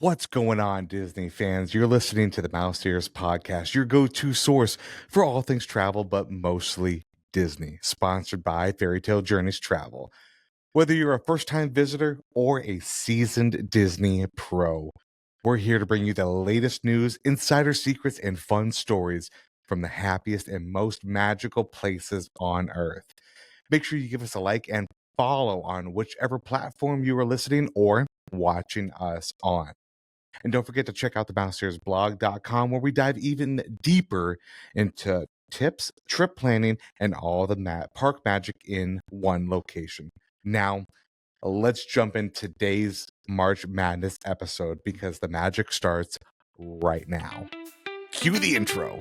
What's going on, Disney fans? You're listening to the Mouse Ears Podcast, your go-to source for all things travel, but mostly Disney, sponsored by Fairy Tale Journeys Travel. Whether you're a first-time visitor or a seasoned Disney pro, we're here to bring you the latest news, insider secrets, and fun stories from the happiest and most magical places on Earth. Make sure you give us a like and follow on whichever platform you are listening or watching us on. And don't forget to check out the mouseearsblog.com, where we dive even deeper into tips, trip planning, and all the park magic in one location. Now, let's jump into today's March Madness episode because the magic starts right now. Cue the intro.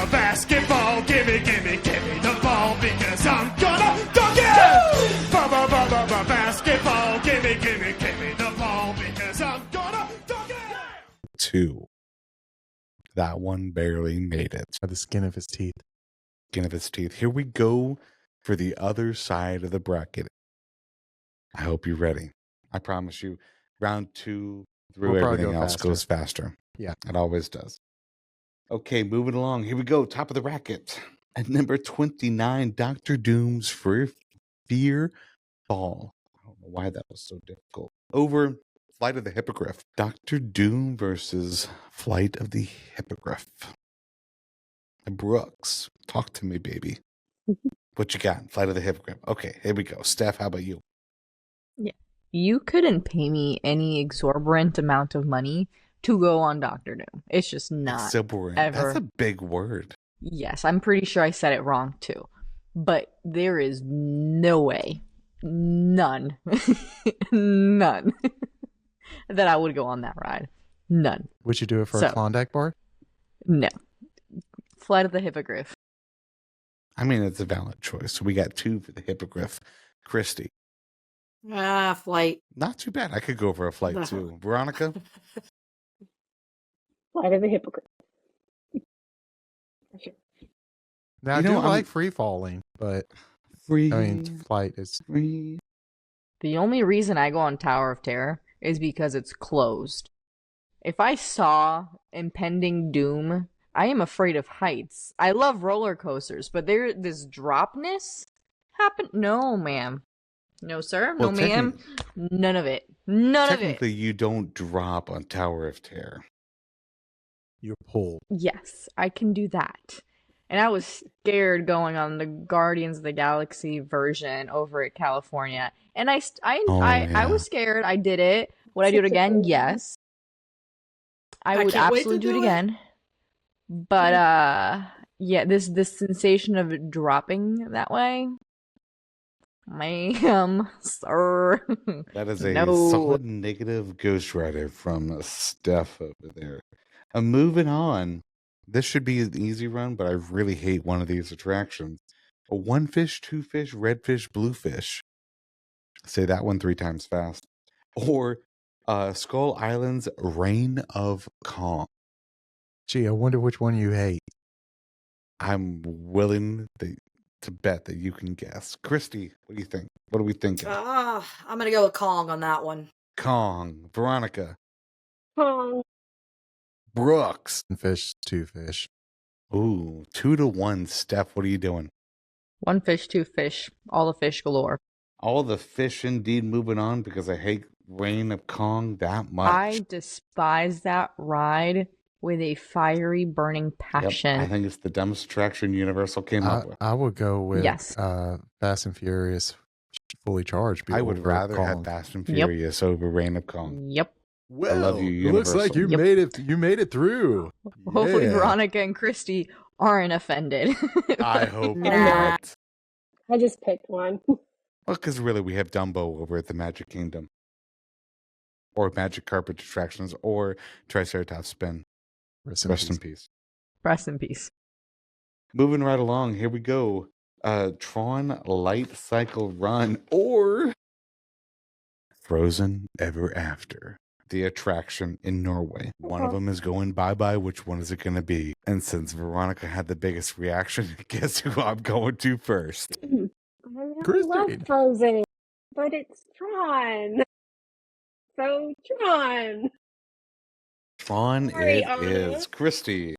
Basketball, gimme the ball because I'm gonna dunk it! Basketball, gimme the ball because I'm gonna dunk it! 2. That one barely made it. By the skin of his teeth. Here we go for the other side of the bracket. I hope you're ready. I promise you, round 2 through everything else goes faster. Yeah. It always does. Okay, moving along. Here we go. Top of the bracket. At number 29, Dr. Doom's Fear Fall. I don't know why that was so difficult. Over Flight of the Hippogriff. Dr. Doom versus Flight of the Hippogriff. Brooks, talk to me, baby. What you got? Flight of the Hippogriff. Okay, here we go. Steph, how about you? Yeah. You couldn't pay me any exorbitant amount of money to go on Dr. Doom. It's just not Exorbitant. ever. That's a big word. Yes, I'm pretty sure I said it wrong too. But there is no way, none, none, that I would go on that ride. None. Would you do it for a Klondike bar? No. Flight of the Hippogriff. I mean, it's a valid choice. We got 2 for the Hippogriff. Christy. Flight. Not too bad. I could go for a flight too. Veronica? Flight of the Hippogriff. Sure. Now, I do like free falling, but flight is free. The only reason I go on Tower of Terror is because it's closed. If I saw impending doom, I am afraid of heights. I love roller coasters, but this dropness happened. No, ma'am. No, sir. No, ma'am. None of it. None of it. Technically, you don't drop on Tower of Terror. You pull. Yes, I can do that. And I was scared going on the Guardians of the Galaxy version over at California. And I was scared. I did it. Would I do it again? Yes. I would absolutely do it again. But yeah, this sensation of dropping that way, ma'am, sir. That is a solid negative Ghost Rider from Steph over there. Moving on. This should be an easy run, but I really hate one of these attractions. A 1 fish, 2 fish, red fish, blue fish. Say that one 3 times fast. Or Skull Island's Reign of Kong. Gee, I wonder which one you hate. I'm willing to bet that you can guess. Christy, what do you think? What are we thinking? I'm going to go with Kong on that one. Kong. Veronica. Kong. Brooks. 1 fish, 2 fish. Ooh, 2-1. Steph, what are you doing? 1 fish, 2 fish. All the fish galore. All the fish indeed. Moving on because I hate Reign of Kong that much. I despise that ride with a fiery, burning passion. Yep, I think it's the dumbest attraction Universal came up with. I would go with Fast and Furious Fully Charged. I would rather have Fast and Furious over Reign of Kong. Yep. Well, I love you, Universal. Looks like you made it. You made it through. Hopefully, Veronica and Christy aren't offended. I hope Nah. not. I just picked one. Well, because really, we have Dumbo over at the Magic Kingdom, or Magic Carpet Attractions, or Triceratops Spin. Rest in peace. Rest in peace. Moving right along, here we go. Tron Light Cycle Run or Frozen Ever After, the attraction in Norway. One of them is going bye-bye. Which one is it going to be? And since Veronica had the biggest reaction, guess who I'm going to first? I really Christy. love Frozen, but it's Tron. So Tron. Tron Sorry, it Anna. is. Christy.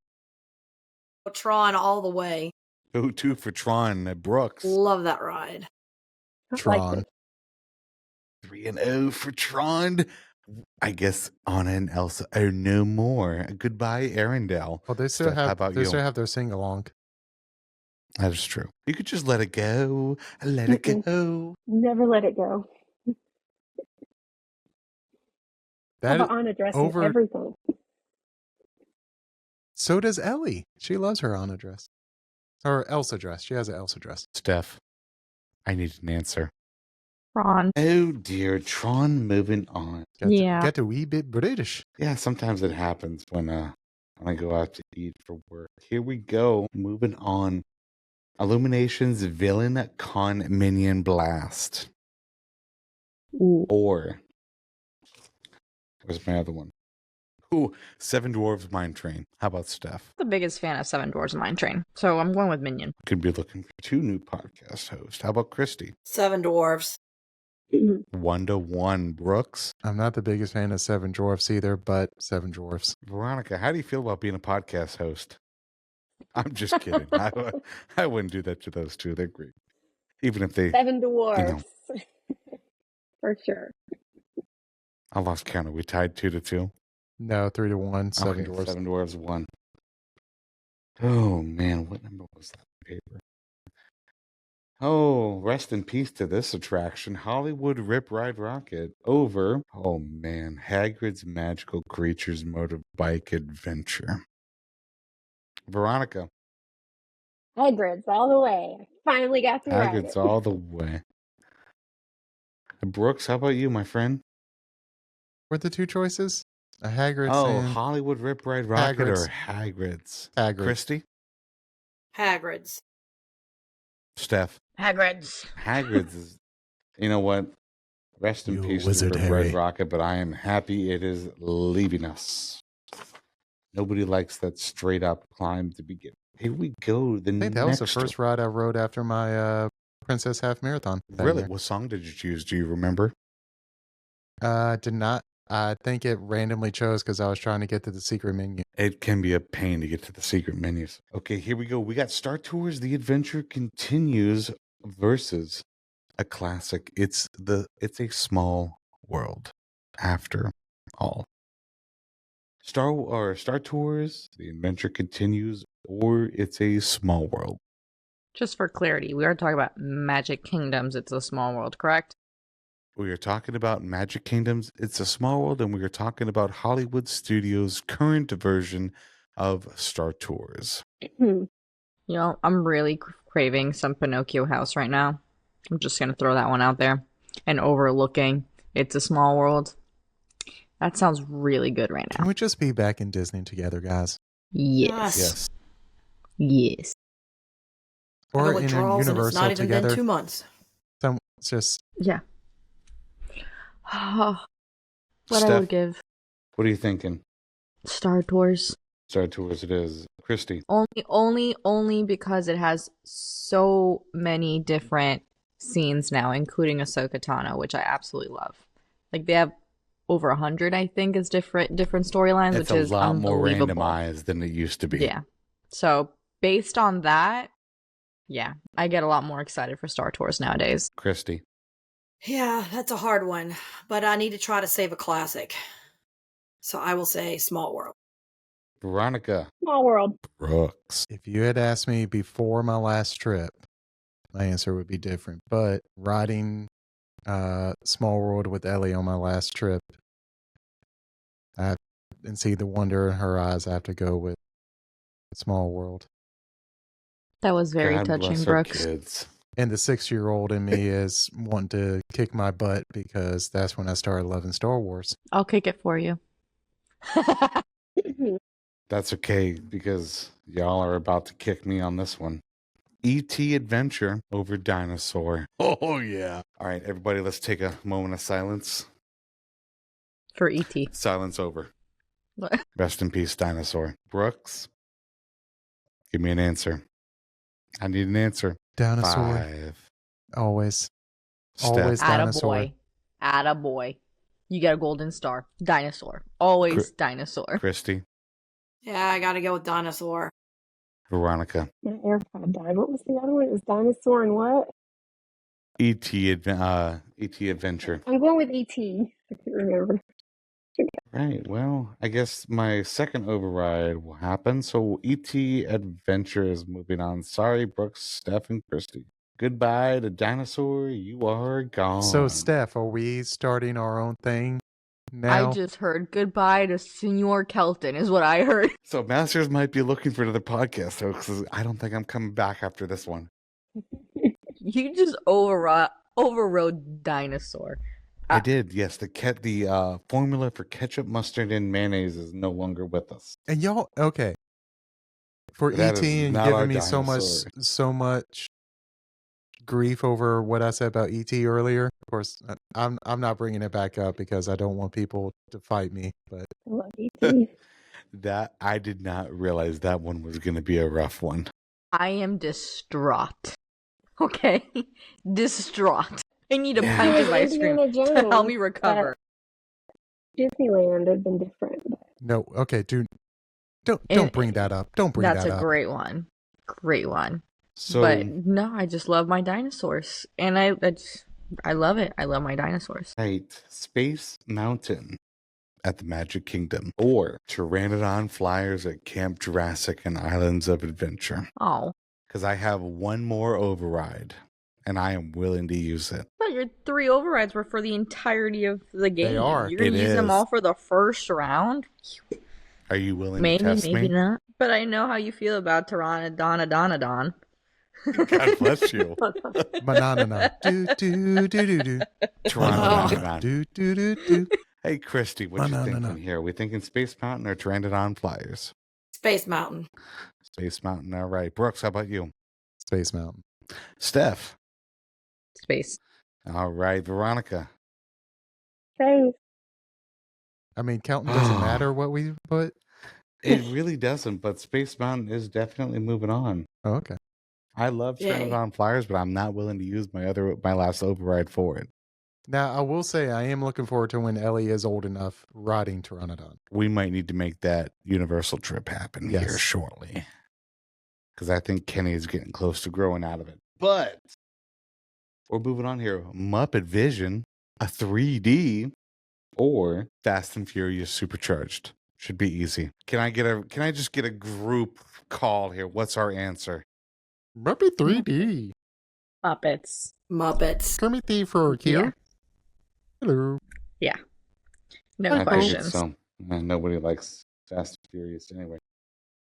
Tron all the way. Who two for Tron? Brooks. Love that ride. Tron. 3-0 for Tron. I guess Anna and Elsa are no more. Goodbye, Arendelle. Well, they still Steph, how have about they you? still have their sing along. That is true. You could just let it go. Let it go. Never let it go. How That about Anna dressing over- everything? So does Ellie. She loves her Anna dress. Or Elsa dress. She has an Elsa dress. Steph, I need an answer. Ron. Oh dear, Tron moving on. Get a wee bit British. Yeah, sometimes it happens when I go out to eat for work. Here we go. Moving on. Illumination's Villain Con Minion Blast. Ooh. Or where's my other one? Ooh, Seven Dwarves Mine Train. How about Steph? The biggest fan of Seven Dwarfs Mine Train, so I'm going with Minion. Could be looking for 2 new podcast hosts. How about Christy? Seven Dwarfs. 1-1. Brooks? I'm not the biggest fan of Seven Dwarfs either, but Seven Dwarfs. Veronica, how do you feel about being a podcast host? I'm just kidding. I wouldn't do that to those two. They're great. Even if they... Seven Dwarfs. For sure. I lost count. Are we tied 2-2? No, 3-1. Seven Okay, Dwarfs. 7 Dwarves won. Oh, man. What number was that paper? Oh, rest in peace to this attraction. Hollywood Rip Ride Rocket over, oh man, Hagrid's Magical Creatures Motorbike Adventure. Veronica. Hagrid's all the way. I finally got to ride Hagrid's it. all the way. Brooks, how about you, my friend? Were the two choices? A Hagrid's Oh, and Hollywood Rip Ride Rocket Hagrid's. or Hagrid's? Hagrid's. Christy? Hagrid's. Steph? Hagrid's. Hagrid's is, you know what? Rest in You peace wizard, to Rip Harry. Ride Rocket, but I am happy it is leaving us. Nobody likes that straight up climb to begin. Here we go. The I think that was the first ride I rode after my Princess Half Marathon. that Really? year. What song did you choose? Do you remember? Did not. I think it randomly chose because I was trying to get to the secret menu. It can be a pain to get to the secret menus. Okay, here we go. We got Star Tours The Adventure Continues versus a classic. It's a small world after all. Star Tours The Adventure Continues, or it's a small world. Just for clarity, we are talking about Magic Kingdoms. It's a small world, correct? We are talking about Magic Kingdoms, It's a Small World, and we are talking about Hollywood Studios' current version of Star Tours. You know, I'm really craving some Pinocchio House right now. I'm just going to throw that one out there. And overlooking It's a Small World. That sounds really good right Can now. we just be back in Disney together, guys? Yes. Yes. I Or know in a withdrawals and it's Universal not even together? been 2 months. It's just Yeah. What I Steph, would give what are you thinking? Star Tours. Star Tours it is. Christy. Only because it has so many different scenes now, including Ahsoka Tano, which I absolutely love. Like they have over 100, I think, is different storylines, It's which a is lot more unbelievable. randomized than it used to be. Yeah. So based on that, yeah, I get a lot more excited for Star Tours nowadays. Christy. Yeah, that's a hard one, but I need to try to save a classic. So I will say Small World. Veronica. Small world. Brooks. if you had asked me before my last trip, my answer would be different. But riding Small World with Ellie on my last trip, and see the wonder in her eyes, I have to go with Small World. That was very God touching, bless our Brooks. kids. And the 6-year-old in me is wanting to kick my butt because that's when I started loving Star Wars. I'll kick it for you. That's okay because y'all are about to kick me on this one. E.T. Adventure over Dinosaur. Oh, yeah. All right, everybody, let's take a moment of silence. For E.T. Silence over. What? Rest in peace, dinosaur. Brooks, give me an answer. I need an answer. Dinosaur. 5. Always. Steph. Always dinosaur. Attaboy. Attaboy. You get a golden star. Dinosaur. Always dinosaur. Christy. Yeah, I got to go with dinosaur. Veronica. My AirPod died. What was the other one? It was dinosaur and what? E.T. Adventure. I'm going with ET. I can't remember. Right. Well, I guess my second override will happen. So E.T. Adventure is moving on. Sorry, Brooks, Steph, and Christy. Goodbye to dinosaur. You are gone. So, Steph, are we starting our own thing now? I just heard goodbye to Senor Kelton is what I heard. So Masters might be looking for another podcast, folks. I don't think I'm coming back after this one. You just overrode dinosaur. I did, yes. The formula for ketchup, mustard, and mayonnaise is no longer with us. And y'all, okay. For That ET is and not our giving me so much grief over what I said about ET earlier. Of course, I'm not bringing it back up because I don't want people to fight me. But I love ET. That I did not realize that one was going to be a rough one. I am distraught. Okay? Distraught. I need a pint of ice cream to help me recover. Disneyland had been different. no, okay, dude, don't bring that up. Don't bring that up. That's a great one. Great one. So, But no, I just love my dinosaurs. And I love it. I love my dinosaurs. right, Space Mountain at the Magic Kingdom or Pteranodon Flyers at Camp Jurassic and Islands of Adventure. Oh. Because I have one more override, and I am willing to use it. But your 3 overrides were for the entirety of the game. They are. You're going to It use them is. all for the first round? Are you willing Maybe, to test maybe me? not. But I know how you feel about Pteranodon. God bless you. Banana. Do do do do do. Pteranodon. Do do do do. Hey, Christy, what you Banana. thinking here? We thinking Space Mountain or Pteranodon Flyers? Space Mountain. Space Mountain, all right. Brooks, how about you? Space Mountain. Steph. Space. All right. Veronica. Space. I mean, Kelton doesn't matter what we put. It really doesn't, but Space Mountain is definitely moving on. Oh, okay. I love Yay. Pteranodon Flyers, but I'm not willing to use my last override for it. Now, I will say I am looking forward to when Ellie is old enough riding Pteranodon. We might need to make that Universal trip happen here Yes. shortly. Because I think Kenny is getting close to growing out of it. But we're moving on here. Muppet Vision, a 3D, or Fast and Furious Supercharged. Should be easy. Can I just get a group call here? What's our answer? Muppet 3D. Muppets. Muppets. Kermit the Frog here. Yeah. Hello. No I figured questions. so. Nobody likes Fast and Furious anyway.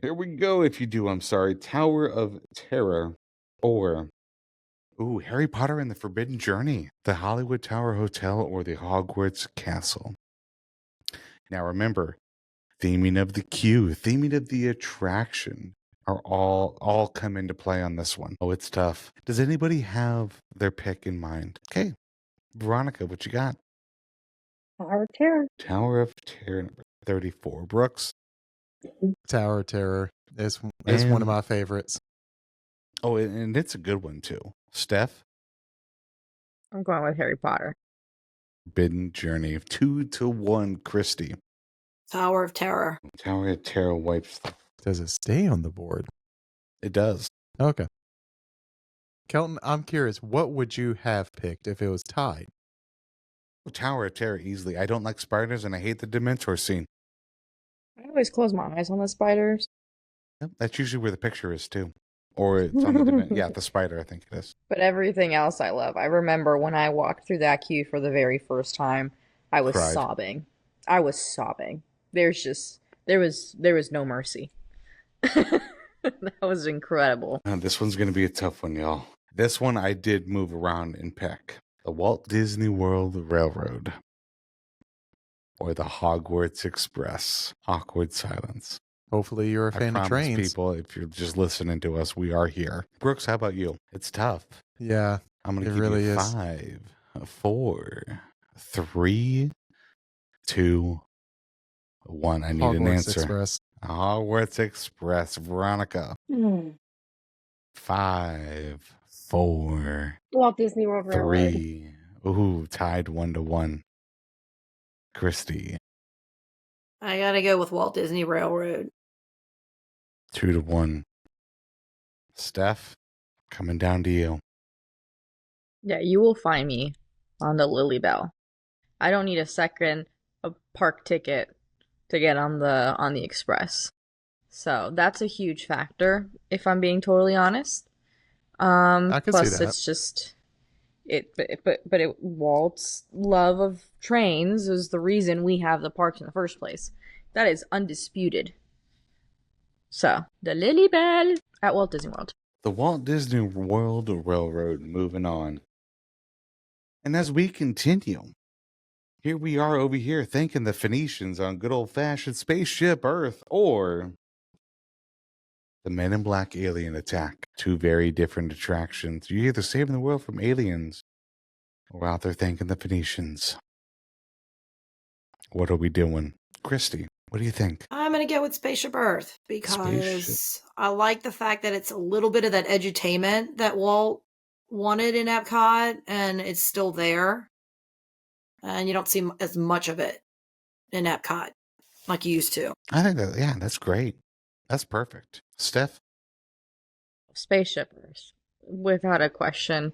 Here we go. If you do, I'm sorry. Tower of Terror or Harry Potter and the Forbidden Journey, the Hollywood Tower Hotel, or the Hogwarts Castle. Now remember, theming of the queue, theming of the attraction are all come into play on this one. Oh, it's tough. Does anybody have their pick in mind? Okay. Veronica, what you got? Tower of Terror. Tower of Terror number 34. Brooks. Tower of Terror is one And- of my favorites. Oh, and it's a good one too. Steph. I'm going with Harry Potter. Forbidden Journey of 2-1. Christy. Tower of Terror. Tower of Terror wipes. Does it stay on the board? It does. Okay. Kelton, I'm curious, what would you have picked if it was tied? Tower of Terror easily. I don't like spiders and I hate the Dementor scene. I always close my eyes on the spiders. Yep, that's usually where the picture is too. Or it's on the the spider, I think it is. But everything else I love. I remember when I walked through that queue for the very first time, I was Cried. sobbing. I was sobbing. There was no mercy. That was incredible. This one's going to be a tough one, y'all. This one I did move around and pick. The Walt Disney World Railroad. Or the Hogwarts Express. Awkward silence. Hopefully you're a I fan of promise trains. people, if you're just listening to us, we are here. Brooks, how about you? It's tough. Yeah. I'm going to It give really you is. 5, 4, 3, 2, 1. I need an Hogwarts answer. Express. Hogwarts Express. Veronica. 5, 4, Walt Disney World Railroad. 3. Ooh, tied 1-1. Christy. I gotta go with Walt Disney Railroad. 2-1. Steph, coming down to you. Yeah, you will find me on the Lily Bell. I don't need a park ticket to get on the express. So that's a huge factor, if I'm being totally honest. I can see Plus that. it's just Walt's love of trains is the reason we have the parks in the first place. That is undisputed. So the Lily Bell at Walt Disney World. The Walt Disney World Railroad, moving on. And as we continue, here we are over here thanking the Phoenicians on good old-fashioned Spaceship Earth, or the Men in Black alien attack. 2 very different attractions. You're either saving the world from aliens or out there thanking the Phoenicians. What are we doing? Christy, what do you think? I'm gonna go with Spaceship Earth because Spaceship. I like the fact that it's a little bit of that edutainment that Walt wanted in Epcot, and it's still there. And you don't see as much of it in Epcot like you used to. I think that, yeah, that's great. That's perfect. Steph? Spaceship Earth, without a question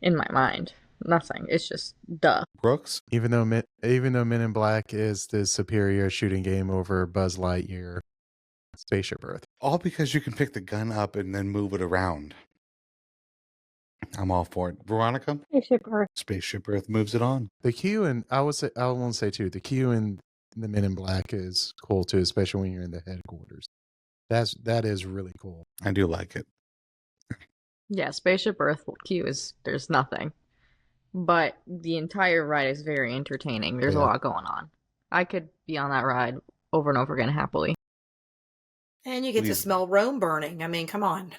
in my mind. Nothing. It's just duh. Brooks? Even though Men in Black is the superior shooting game over Buzz Lightyear, Spaceship Earth. All because you can pick the gun up and then move it around. I'm all for it. Veronica? Spaceship Earth. Spaceship Earth moves it on. The queue, and I won't say too, the queue in the Men in Black is cool too, especially when you're in the headquarters. That is really cool. I do like it. Yeah, Spaceship Earth queue there's nothing. But the entire ride is very entertaining. There's a lot going on. I could be on that ride over and over again happily. And you get to smell Rome burning. I mean, come on.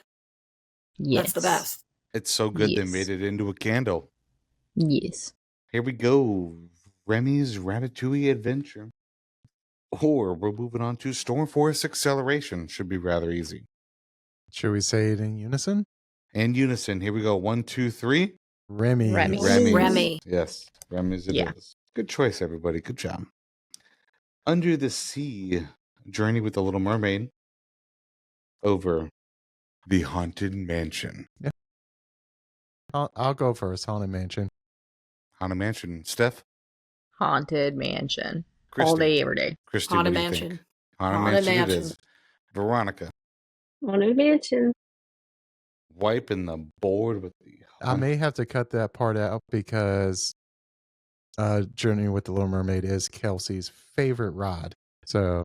Yes. That's the best. It's so good they Yes. made it into a candle. Yes. Here we go. Remy's Ratatouille Adventure. Or we're moving on to Storm Force Acceleration. Should be rather easy. Should we say it in unison? In unison. Here we go. 1, 2, 3. Remy. Remy. Yes. Remy's it Yeah. is. Good choice, everybody. Good job. Under the Sea. Journey with the Little Mermaid. Over the Haunted Mansion. Yeah. I'll go first. Haunted Mansion. Haunted Mansion. Steph? Haunted Mansion. Christy. All day, every day. Christy, Haunted what do you Mansion. think? Haunted Haunted Mansion it Mansion. is. Veronica. Haunted Mansion. Wiping the board with the... I may have to cut that part out because Journey with the Little Mermaid is Kelsey's favorite ride. So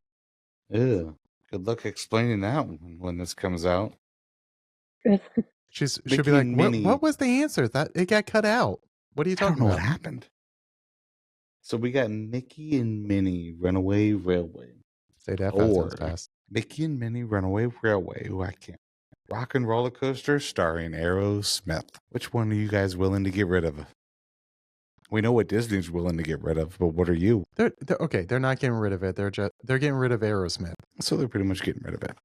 Ew. Good luck explaining that when this comes out. she'll Mickey be like, and Minnie. what was the answer? That it got cut out. What are you I don't talking know about? what happened. So we got Mickey and Minnie Runaway Railway. Say that fast. Or That's fast. Mickey and Minnie Runaway Railway. Who I can't. Rock and Roller Coaster starring Aerosmith. Which one are you guys willing to get rid of? We know what Disney's willing to get rid of, but what are you? They're okay. They're not getting rid of it. They're getting rid of Aerosmith. So they're pretty much getting rid of it.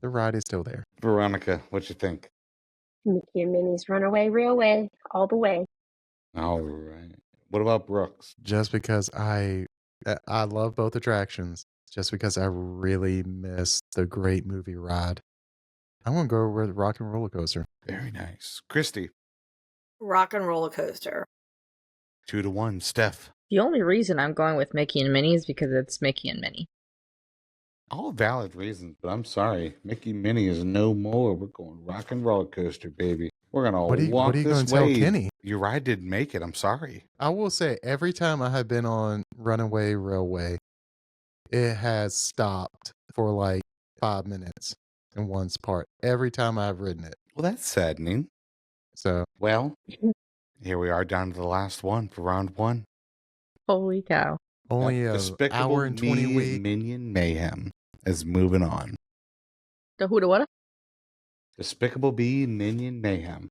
The ride is still there. Veronica, what you think? Mickey and Minnie's Runaway Railway. All the way. All right. What about Brooks? Just because I love both attractions. Just because I really miss the great movie ride. I'm gonna go with Rock and Roller Coaster. Very nice. Christy, Rock and Roller Coaster. 2-1. Steph. The only reason I'm going with Mickey and Minnie is because it's Mickey and Minnie. All valid reasons, but I'm sorry. Mickey and Minnie is no more. We're going Rock and Roller Coaster, baby. We're gonna What are you walk going this to tell way. Kenny? Your ride didn't make it. I'm sorry. I will say every time I have been on Runaway Railway, it has stopped for like 5 minutes in one part. Every time I've ridden it. Well, that's saddening. So Well, here we are down to the last one for round 1. Holy cow. only an Despicable hour and 20 Me weeks. Minion Mayhem is moving on. The who to what? Despicable Me Minion Mayhem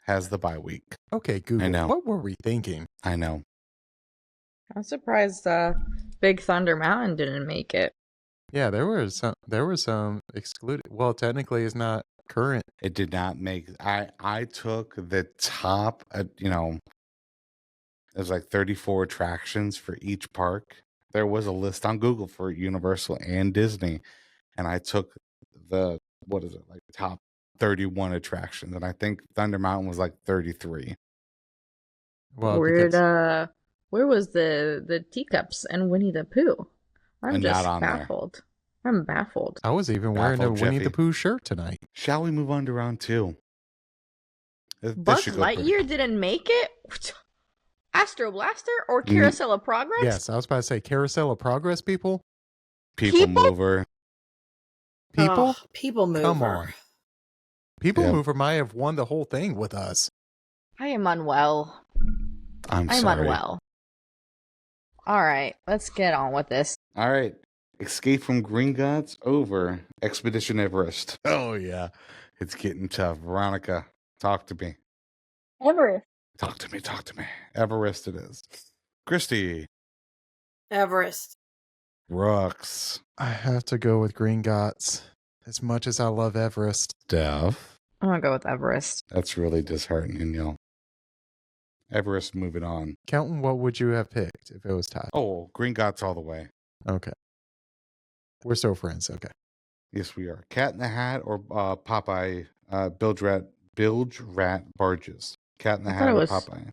has the bye week. Okay, Google. know. What were we thinking? I know. I'm surprised Big Thunder Mountain didn't make it. Yeah, there were some excluded. Well, technically, it's not current. It did not make. I took the top. There's like 34 attractions for each park. There was a list on Google for Universal and Disney, and I took the top 31 attractions, and I think Thunder Mountain was like 33. Well, Where was the teacups and Winnie the Pooh? I'm And just not on there. baffled. I'm baffled. I was even wearing a Baffled Winnie the Jeffy. Pooh shirt tonight. Shall we move on to round 2? This Buzz should go pretty- Lightyear didn't make it? Astro Blaster or Mm. Carousel of Progress? Yes, I was about to say Carousel of Progress, people. People Mover. People? Ugh, People Mover. Come on. People Yeah. Mover might have won the whole thing with us. I am unwell. I'm I'm sorry. unwell. All right, let's get on with this. All right. Escape from Gringotts over Expedition Everest. Oh, yeah. It's getting tough. Veronica, talk to me. Everest. Talk to me. Everest it is. Christy. Everest. Brooks. I have to go with Gringotts. As much as I love Everest. Steph. I'm gonna go with Everest. That's really disheartening, y'all. Everest moving on. Kelton, what would you have picked if it was tied? Oh, Gringotts all the way. Okay. We're still friends. Okay. Yes, we are. Cat in the Hat or Popeye, Bilge Rat Barges. Cat in the I thought Hat it or was- Popeye.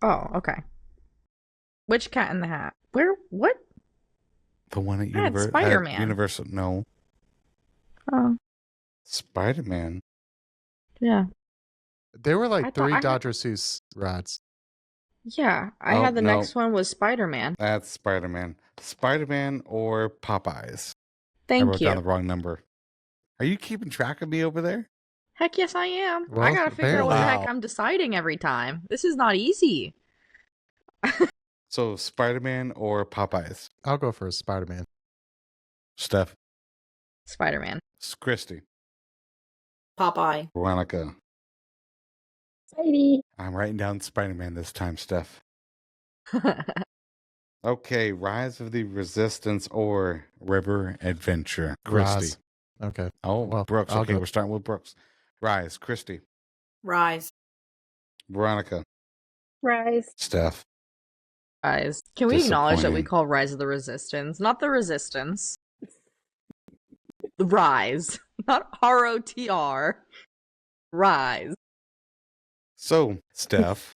Oh, okay. Which Cat in the Hat? Where? What? The one at I had Spider-Man. Universal. No. Oh, Spider-Man. yeah. There were like I thought 3 I had- Dodger Seuss rides. Yeah, I Oh, had the no. next one was Spider-Man. That's Spider-Man. Spider-Man or Popeyes. I Thank wrote down the you. wrong number. Are you keeping track of me over there? Heck yes, I am. I Well, gotta figure out what the apparently- heck I'm deciding every time. This is not easy. So Spider-Man or Popeyes? I'll go for Spider-Man. Steph. Spider-Man. Christy. Popeye. Veronica. Spidey. I'm writing down Spider-Man this time, Steph. Okay, Rise of the Resistance or River Adventure. Christy. Rise. Okay. Oh, Well, Brooks. I'll Okay, go. we're starting with Brooks. Rise. Christy. Rise. Veronica. Rise. Steph. Rise. Can we acknowledge that we Disappointing. call Rise of the Resistance, not the Resistance? The Rise, not ROTR. Rise. So, Steph,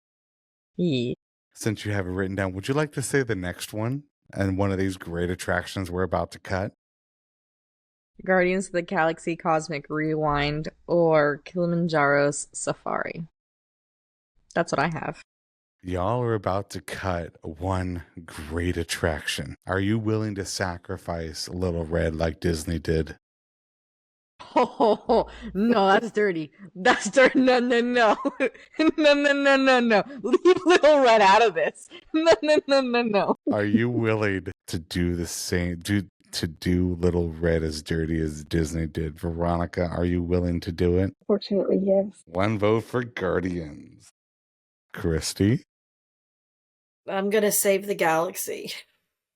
Yeah. since you have it written down, would you like to say the next one and one of these great attractions we're about to cut? Guardians of the Galaxy Cosmic Rewind or Kilimanjaro's Safari. That's what I have. Y'all are about to cut one great attraction. Are you willing to sacrifice Little Red like Disney did? Oh, no, that's dirty. That's dirty. No, no, no. No. Leave Little Red out of this. No. Are you willing to do the same, to do Little Red as dirty as Disney did? Veronica, are you willing to do it? Fortunately, yes. One vote for Guardians. Christy? I'm gonna save the galaxy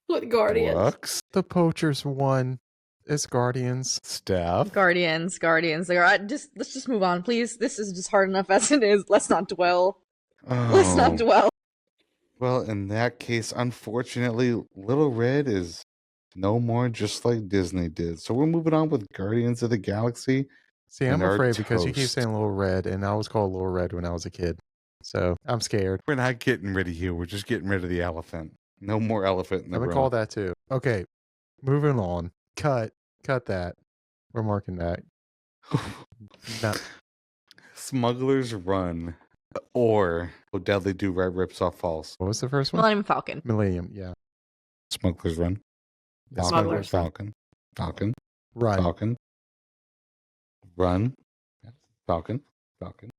with Guardians. Brooks? The Poachers won. It's Guardians. Steph? Guardians. Let's just move on, please. This is just hard enough as it is. Let's not dwell. Let's not Oh. dwell. Well, in that case, unfortunately, Little Red is no more just like Disney did. So we're moving on with Guardians of the Galaxy. See, I'm And our afraid because you keep toast. saying Little Red, and I was called Little Red when I was a kid. So I'm scared. We're not getting rid of you. We're just getting rid of the elephant. No more elephant in the I'm room. gonna call that too. Okay, moving on. Cut that. We're marking that. No. Smuggler's Run or Oh Deadly Do Right Rips Off Falls. What was the first one? Millennium Falcon. Millennium. Yeah. Smuggler's Run. Yes, Falcon. Smugglers. Falcon. Falcon. Run. Falcon. Run. Falcon. Falcon.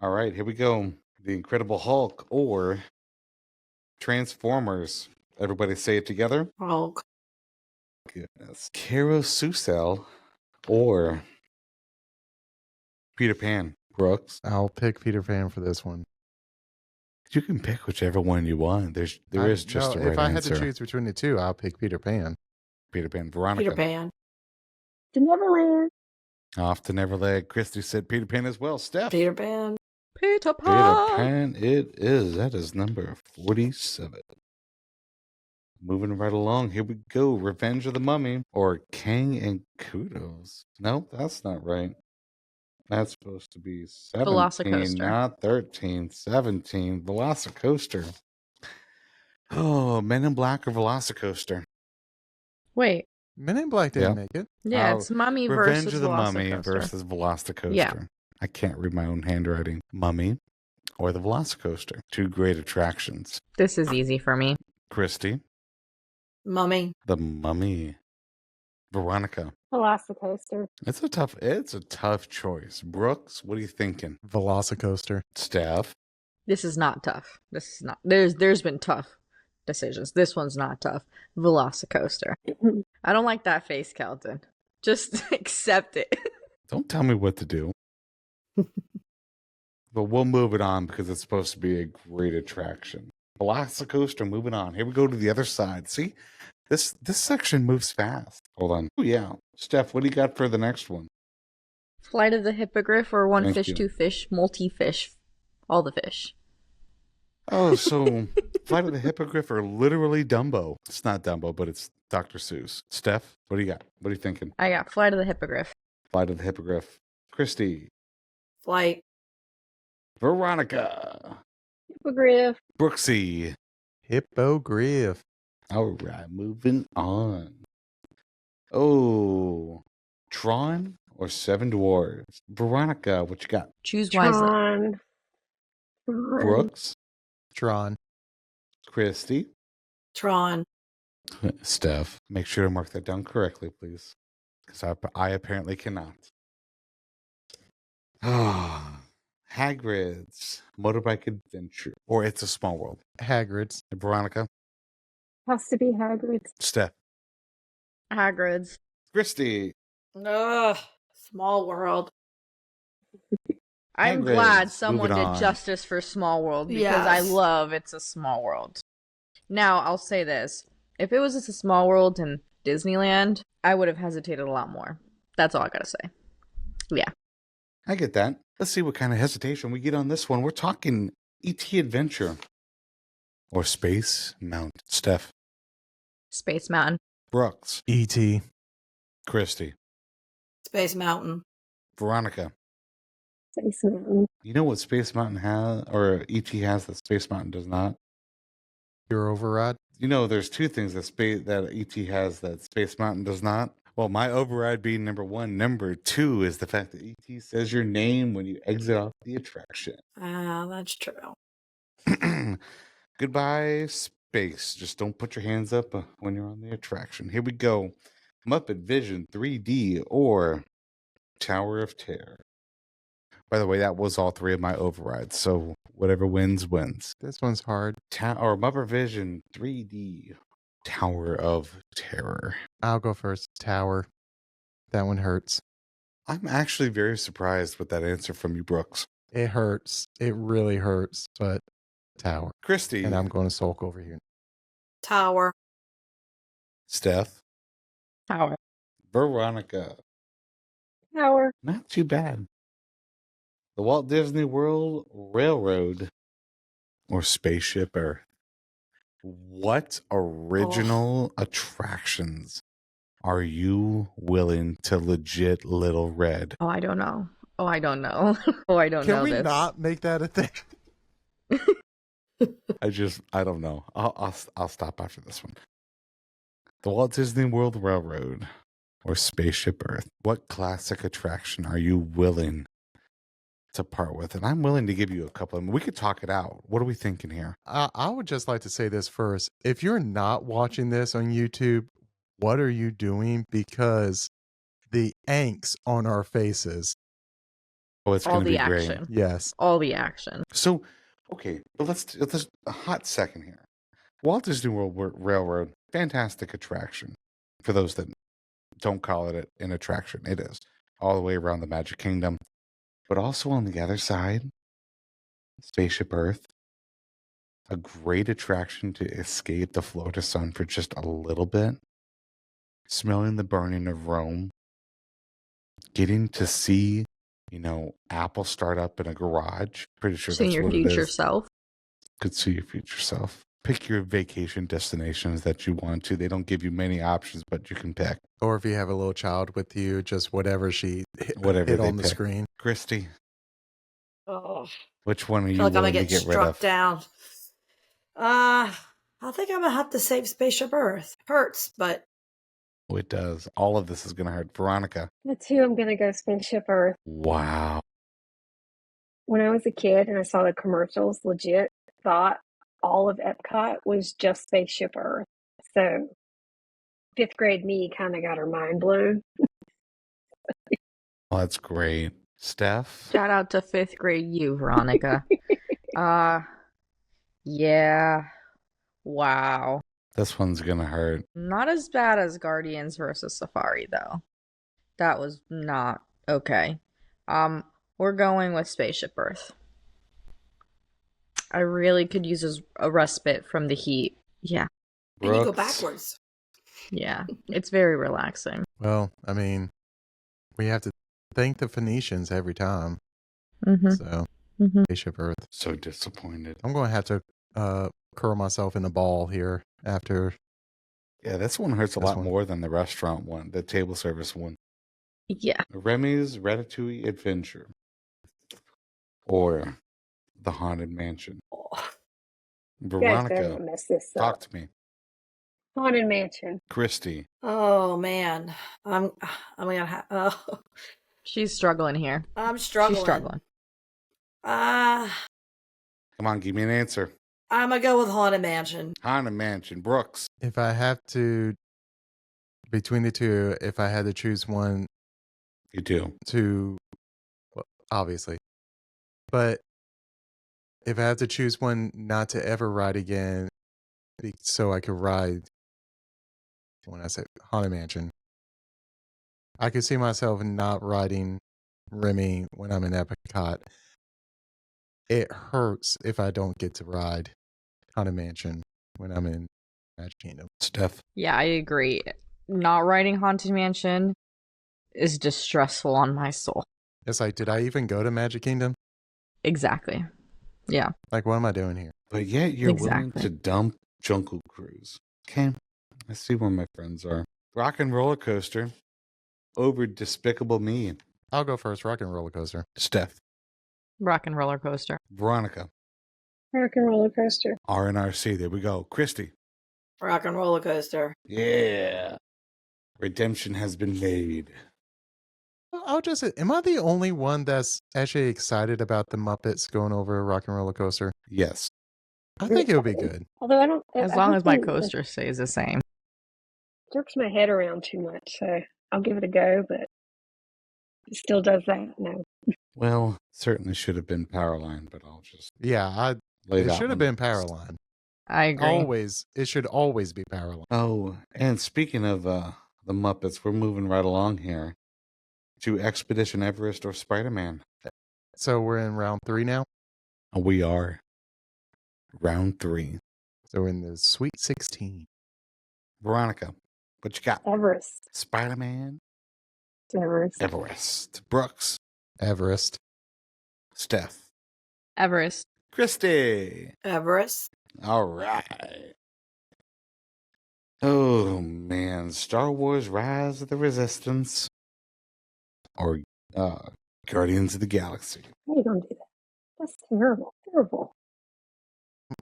All right, here we go. The Incredible Hulk or Transformers. Everybody say it together. Hulk. Goodness. Carousel or Peter Pan. Brooks. I'll pick Peter Pan for this one. You can pick whichever one you want. There is just no, a right if I answer. had to choose between the two, I'll pick Peter Pan. Peter Pan. Veronica. Peter Pan. To Neverland. Off to Neverland. Christy said Peter Pan as well. Steph. Peter Pan. Peter Peter Pan. Pan it is. That is number 47. Moving right along. Here we go. Revenge of the Mummy or Kang and Kudos. No, that's not right. That's supposed to be 17, Velocicoaster. not 13. 17. Velocicoaster. Oh, Men in Black or Velocicoaster? Wait. Men in Black didn't Yeah. make it. Yeah, Oh, it's Mummy Revenge versus of the Mummy Velocicoaster. versus Velocicoaster. Yeah. I can't read my own handwriting. Mummy or the Velocicoaster. Two great attractions. This is easy for me. Christy. Mummy. The Mummy. Veronica. Velocicoaster. It's a tough choice. Brooks, what are you thinking? Velocicoaster. Steph. This is not tough. This is not. There's been tough decisions. This one's not tough. Velocicoaster. I don't like that face, Kelton. Just accept it. Don't tell me what to do. But we'll move it on because it's supposed to be a great attraction. Velocicoaster, moving on. Here we go to the other side. See? This section moves fast. Hold on. Oh, yeah. Steph, what do you got for the next one? Flight of the Hippogriff or One Thank Fish, you. Two Fish, Multi-Fish. All the fish. Oh, so Flight of the Hippogriff or literally Dumbo. It's not Dumbo, but it's Dr. Seuss. Steph, what do you got? What are you thinking? I got Flight of the Hippogriff. Flight of the Hippogriff. Christy. Flight. Veronica. Hippogriff. Brooksy. Hippogriff. All right, moving on. Oh, Tron or Seven Dwarves? Veronica, what you got? Choose wisely. Tron. Brooks, Tron. Christy, Tron. Steph. Make sure to mark that down correctly, please, because I apparently cannot. Ah, Hagrid's Motorbike Adventure or It's a Small World. Hagrid's. Veronica, Has to be Hagrid's. Steph, Hagrid's. Christy. Ugh. Small World. I'm Hagrid's. glad someone Moving did on. justice for Small World because I Yes. love It's a Small World. Now, I'll say this. If it was It's a Small World in Disneyland, I would have hesitated a lot more. That's all I gotta say. Yeah. I get that. Let's see what kind of hesitation we get on this one. We're talking E.T. Adventure or Space Mountain. Steph, Space Mountain. Brooks, E.T. Christy, Space Mountain. Veronica. Space Mountain. You know what Space Mountain has, or E.T. has that Space Mountain does not? Your override. You know, there's two things that E.T. has that Space Mountain does not. Well, my override being number one. Number two is the fact that E.T. says your name when you exit off the attraction. Ah, that's true. Goodbye, space. Just don't put your hands up when you're on the attraction. Here we go. Muppet Vision 3D or Tower of Terror. By the way, that was all three of my overrides. So whatever wins, wins. This one's hard. Or Muppet Vision 3D, Tower of Terror. I'll go first. Tower. That one hurts. I'm actually very surprised with that answer from you, Brooks. It hurts. It really hurts. But Tower. Christy. And I'm going to sulk over here. Tower. Steph. Tower. Veronica. Tower. Not too bad. The Walt Disney World Railroad or Spaceship Earth. What original attractions are you willing to legit Little Red? Oh, I don't know. Oh, I don't know. Oh, I don't Can know we this. not make that a thing? I don't know. I'll stop after this one. The Walt Disney World Railroad or Spaceship Earth. What classic attraction are you willing to part with? And I'm willing to give you a couple of them. We could talk it out. What are we thinking here? I would just like to say this first. If you're not watching this on YouTube, what are you doing? Because the angst on our faces. Oh, it's All going to the be great. action. Yes. All the action. So, okay, but let's a hot second here. Walt Disney World Railroad, fantastic attraction. For those that don't call it an attraction, it is all the way around the Magic Kingdom. But also on the other side, Spaceship Earth, a great attraction to escape the Florida sun for just a little bit. Smelling the burning of Rome. Getting to see, Apple start up in a garage. Pretty sure Seeing that's your what it future is. self. Could see your future self. Pick your vacation destinations that you want to. They don't give you many options, but you can pick. Or if you have a little child with you, just whatever she Whatever hit they on the pick. screen. Christy, Oh, which one are I you feel like I'm gonna willing to get get rid struck of? down. I think I'm gonna have to save Spaceship Earth. Hurts, but Oh, it does. All of this is going to hurt. Veronica. The two, I'm gonna go Spaceship Earth. Wow. When I was a kid and I saw the commercials, legit thought all of Epcot was just Spaceship Earth. So fifth grade me kind of got her mind blown. Well, that's great. Steph? Shout out to fifth grade you, Veronica. Yeah. Wow. This one's going to hurt. Not as bad as Guardians versus Safari, though. That was not okay. We're going with Spaceship Earth. I really could use a respite from the heat. Yeah. and you go Brooks? backwards. Yeah. It's very relaxing. Well, I mean, we have to thank the Phoenicians every time. Mm-hmm. So, Mm-hmm. Spaceship Earth. So disappointed. I'm going to have to curl myself in a ball here after. Yeah, this one hurts a This lot one. more than the restaurant one, the table service one. Yeah. Remy's Ratatouille Adventure. Or the Haunted Mansion. Oh, You guys better Veronica, not mess this talk up. to me. Haunted Mansion. Christy. oh man, I'm gonna She's struggling here. I'm struggling. She's struggling. I'm Come on, give me an answer. gonna go with Haunted Mansion. Haunted Mansion. Brooks. If I have to, between the two, if I had to choose one You do. to, well, obviously, but if I have to choose one not to ever ride again, so I could ride, when I say Haunted Mansion, I could see myself not riding Remy when I'm in Epcot. It hurts if I don't get to ride Haunted Mansion when I'm in Magic Kingdom. Steph. Yeah, I agree. Not riding Haunted Mansion is distressful on my soul. It's like, did I even go to Magic Kingdom? Exactly. Yeah. Like, what am I doing here? But yet you're willing Exactly. to dump Jungle Cruise. Okay. I see where my friends are. Rock and Roller Coaster over Despicable Me. I'll go first. Rock and Roller Coaster. Steph. Rock and Roller Coaster. Veronica. Rock and Roller Coaster. RNRC. There we go. Christy. Rock and Roller Coaster. Yeah. Redemption has been made. I'll just say, am I the only one that's actually excited about the Muppets going over Rock and Roller Coaster? Yes. I think it'll be good. Although I don't. As I long don't as my think it coaster stays the same. jerks my head around too much, so I'll give it a go. But it still does that. No. Well, certainly should have been Powerline, but I'll just Yeah, lay it that should have one been first. Powerline. I agree. It should always be Powerline. Oh, and speaking of the Muppets, we're moving right along here to Expedition Everest or Spider-Man. So we're in round 3 now. We are round 3. So we're in the Sweet 16. Veronica, what you got? Everest. Spider-Man, Everest. Everest. Brooks, Everest. Steph, Everest. Christy. Everest. All right. Oh man, Star Wars: Rise of the Resistance or Guardians of the Galaxy. How are you gonna do that? That's terrible. Terrible.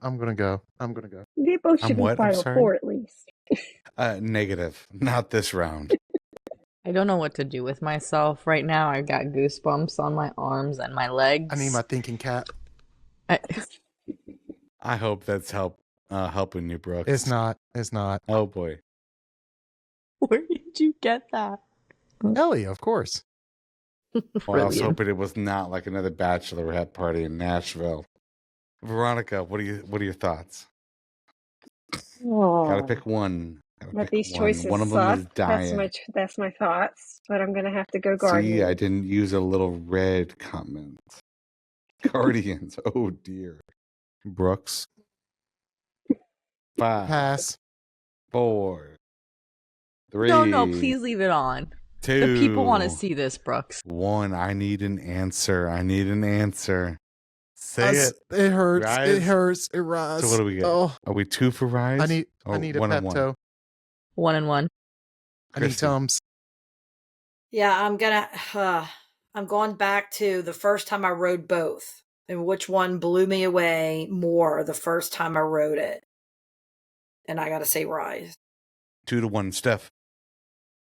I'm gonna go. They both I'm should be what? I'm Final sorry? Four at least. Negative. Not this round. I don't know what to do with myself right now. I got goosebumps on my arms and my legs. I need my thinking cap. I hope that's helping you, Brooks. It's not. It's not. Oh boy. Where did you get that? Ellie, of course. Well, I was Brilliant. hoping it was not like another bachelorette party in Nashville. Veronica, what are your thoughts? Oh, Gotta pick one. Gotta but pick these one. choices One of suck. them is diet. That's my thoughts. But I'm gonna have to go Guardians. See, I didn't use a little red comment. Guardians. Oh dear. Brooks. 5, Pass. 4, 3. No, please leave it on. 2. The people want to see this, Brooks. 1. I need an answer. Say it. It hurts. Rise. It hurts. It rises. So what do we get? Oh, Are we 2 for rise? I need Or a 1 and 1? Pepto. 1 and 1. I need Christy. Tums. Yeah, I'm going back to the first time I rode both and which one blew me away more the first time I rode it. And I got to say Rise. 2 to 1. Steph.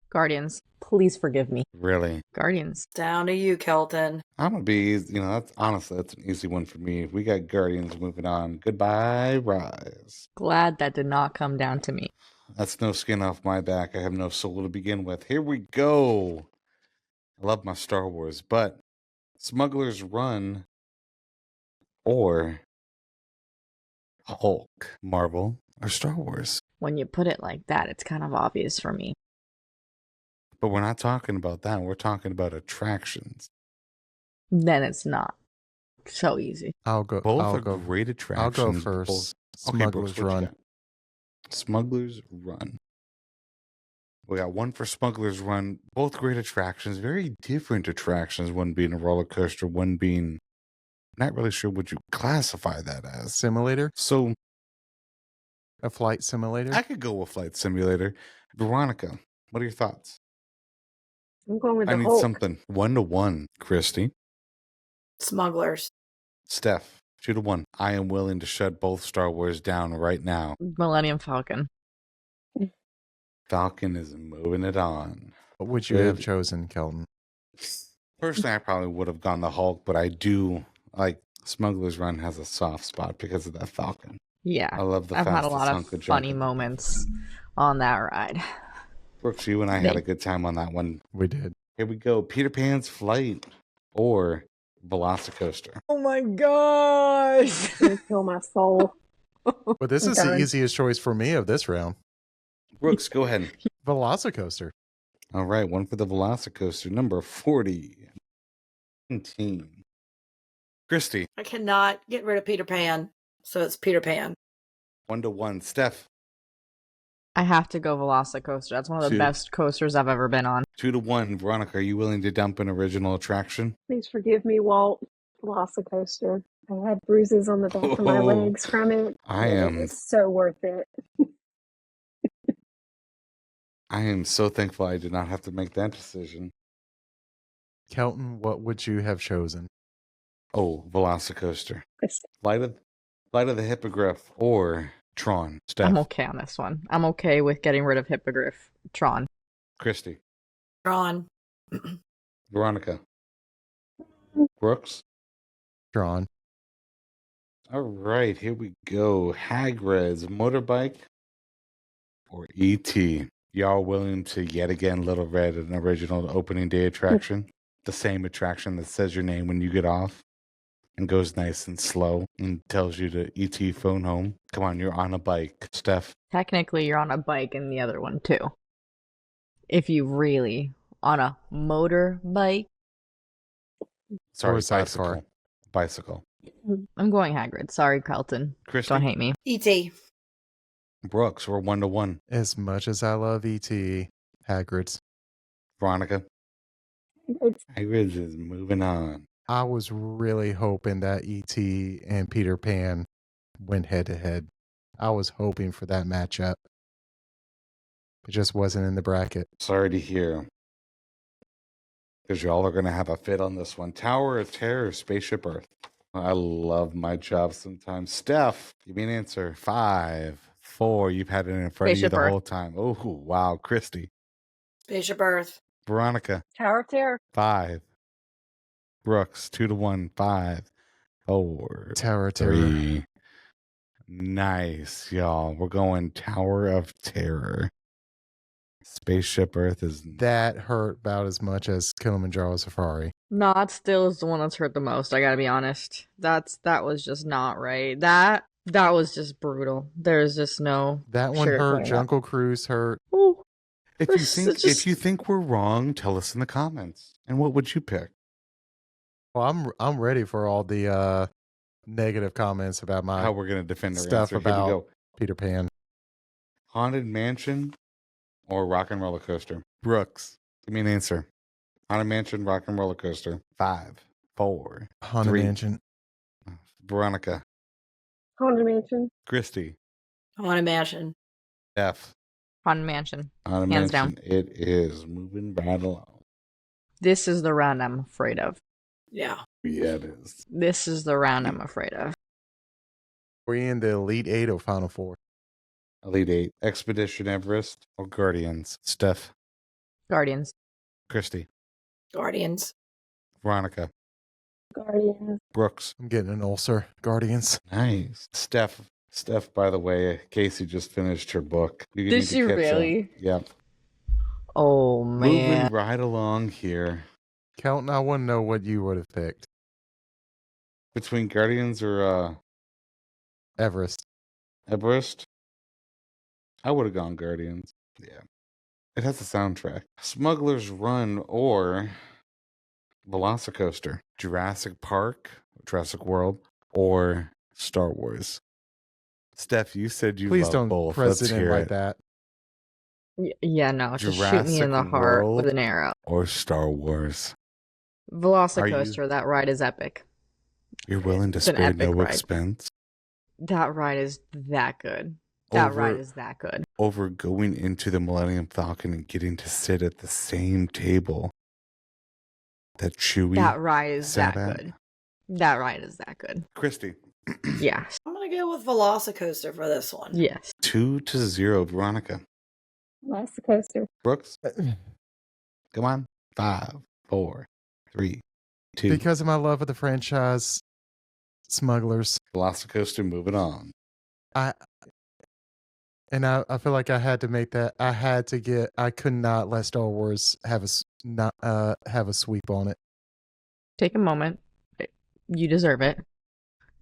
Guardians. Please forgive me. Really? Guardians. Down to you, Kelton. I'm going to be, that's an easy one for me. We got Guardians moving on. Goodbye, Rise. Glad that did not come down to me. That's no skin off my back. I have no soul to begin with. Here we go. I love my Star Wars, but Smuggler's Run or Hulk, Marvel, or Star Wars. When you put it like that, it's kind of obvious for me. But we're not talking about that. We're talking about attractions. Then it's not so easy. Both are great attractions. I'll go first. Smuggler's Run. Smuggler's Run. We got one for Smuggler's Run. Both great attractions. Very different attractions. One being a roller coaster. One being, not really sure what you classify that as. Simulator? So, a flight simulator? I could go with Flight Simulator. Veronica, what are your thoughts? I'm going with the I need Hulk. something. 1 to 1. Christy. Smugglers. Steph. 2 to 1. I am willing to shut both Star Wars down right now. Millennium Falcon. Falcon is moving it on. What would you have chosen, Kelton? Personally, I probably would have gone the Hulk, but I do like Smuggler's Run has a soft spot because of that Falcon. Yeah. I love the I've had a fastest lot hunk of junk funny in- moments on that ride. Brooks, you and I had a good time on that one. We did. Here we go. Peter Pan's Flight or Velocicoaster. Oh my gosh. Gonna kill my soul. But this is the easiest choice for me of this round. Brooks, go ahead. Velocicoaster. All right, one for the Velocicoaster, number 40. 17. Christy. I cannot get rid of Peter Pan, so it's Peter Pan. 1 to 1. Steph. I have to go Velocicoaster. That's one of the 2. best coasters I've ever been on. 2 to 1. Veronica, are you willing to dump an original attraction? Please forgive me, Walt. Velocicoaster. I had bruises on the back of my legs from it. I and am- It was so worth it. I am so thankful I did not have to make that decision. Kelton, what would you have chosen? Oh, Velocicoaster. Flight of the Hippogriff or Tron. Steph. I'm okay on this one. I'm okay with getting rid of Hippogriff. Tron. Christy. Tron. Veronica. Brooks. Tron. All right, here we go. Hagrid's Motorbike or E.T. Y'all willing to yet again Little Red, an original opening day attraction? The same attraction that says your name when you get off and goes nice and slow and tells you to E.T. phone home. Come on, you're on a bike. Steph. Technically, you're on a bike in the other one, too. If you really on a motorbike. Sorry, Or sidecar. Bicycle. I'm going Hagrid. Sorry, Kelton. Christy. Don't hate me. E.T. Brooks, we're 1 to 1. As much as I love E.T., Hagrid's. Veronica. Hagrid's is moving on. I was really hoping that E.T. and Peter Pan went head to head. I was hoping for that matchup. It just wasn't in the bracket. Sorry to hear. Because y'all are going to have a fit on this one. Tower of Terror, Spaceship Earth. I love my job sometimes. Steph, give me an answer. 5, 4. You've had it in front Spaceship of you the Earth. whole time. Oh, wow. Christy. Spaceship Earth. Veronica. Tower of Terror. 5. Brooks, 2 to 1. 5, 4, Tower of Terror. 3. Nice, y'all. We're going Tower of Terror. Spaceship Earth is... That hurt about as much as Kilimanjaro Safari. No, that still is the one that's hurt the most. I gotta be honest. That was just not right. That was just brutal. There's just no. That one hurt. sugarcoating that. Jungle Cruise hurt. Ooh. If you It's think just- if you think we're wrong, tell us in the comments. And what would you pick? Well, I'm ready for all the negative comments about my How we're going to defend our stuff answer. Here we about go. Peter Pan. Haunted Mansion or Rock and Roller Coaster? Brooks, give me an answer. Haunted Mansion, Rock and Roller Coaster. 5, 4, Haunted 3. Mansion. Veronica. Haunted Mansion. Christy. Haunted Mansion. Steph. Haunted Mansion. Haunted Hands Mansion. down. It is moving right along. This is the round I'm afraid of. Yeah. Yeah, it is. This is the round I'm afraid of. Were you in the Elite 8 or Final 4? Elite 8. Expedition Everest or Guardians? Steph. Guardians. Christy. Guardians. Veronica. Guardians. Brooks. I'm getting an ulcer. Guardians. Nice. Steph, by the way, Casey just finished her book. You Did need to she catch up. really? Yep. Oh, Moving man. right along here. Kelton, I want to know what you would have picked. Between Guardians or Everest. Everest, I would have gone Guardians. Yeah. It has a soundtrack. Smuggler's Run or Velocicoaster. Jurassic Park, Jurassic World, or Star Wars. Steph, you said you Please love don't both. Let's president hear like it. that. Yeah, no. Just shoot me in the Jurassic heart World? with an arrow. Or Star Wars. Velocicoaster, that ride is epic. You're willing to It's an spare epic no ride. expense That ride is that good. That Over- ride is that good. over going into the Millennium Falcon and getting to sit at the same table that Chewie That ride is sat that at. good. That ride is that good. Christy. Yes. I'm going to go with Velocicoaster for this one. Yes. 2-0, Veronica. Velocicoaster. Brooks, come on. 5, 4, 3, 2. Because of my love of the franchise, Smugglers. Velocicoaster moving on. I feel like I had to make that. I could not let Star Wars have a sweep on it. Take a moment. You deserve it.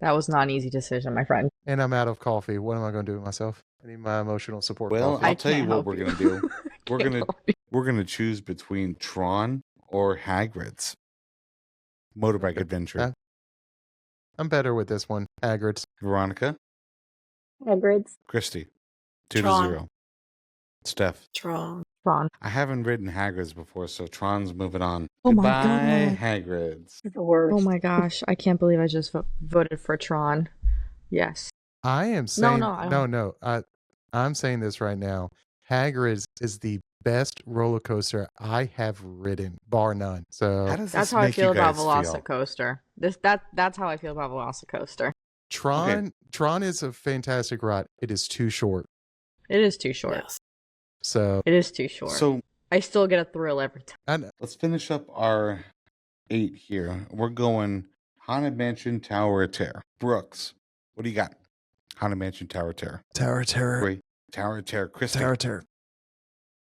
That was not an easy decision, my friend. And I'm out of coffee. What am I going to do with myself? I need my emotional support. Well, coffee. I'll I tell you can't what help we're you. going to do. We're Can't gonna help you. we're gonna choose between Tron or Hagrid's Motorbike Adventure. I'm better with this one. Hagrid's. Veronica, Hagrid's. Christy, 2-0. Tron. Steph, Tron. Ron. I haven't ridden Hagrid's before, so Tron's moving on. Oh my Goodbye, God. Hagrid's. The worst. Oh my gosh. I can't believe I just voted for Tron. Yes. I am saying I don't. I'm saying this right now. Hagrid's is the best roller coaster I have ridden, bar none. So How does That's this how I make feel you about guys feel? Velocicoaster. That's how I feel about Velocicoaster. Tron is a fantastic ride. It is too short. It is too short. Yes. So It is too short. So I still get a thrill every time. let's finish up our 8 here. We're going Haunted Mansion, Tower of Terror. Brooks, what do you got? Haunted Mansion, Tower of Terror. Tower of Terror. Great. Tower of Terror. Christy. Tower of Terror.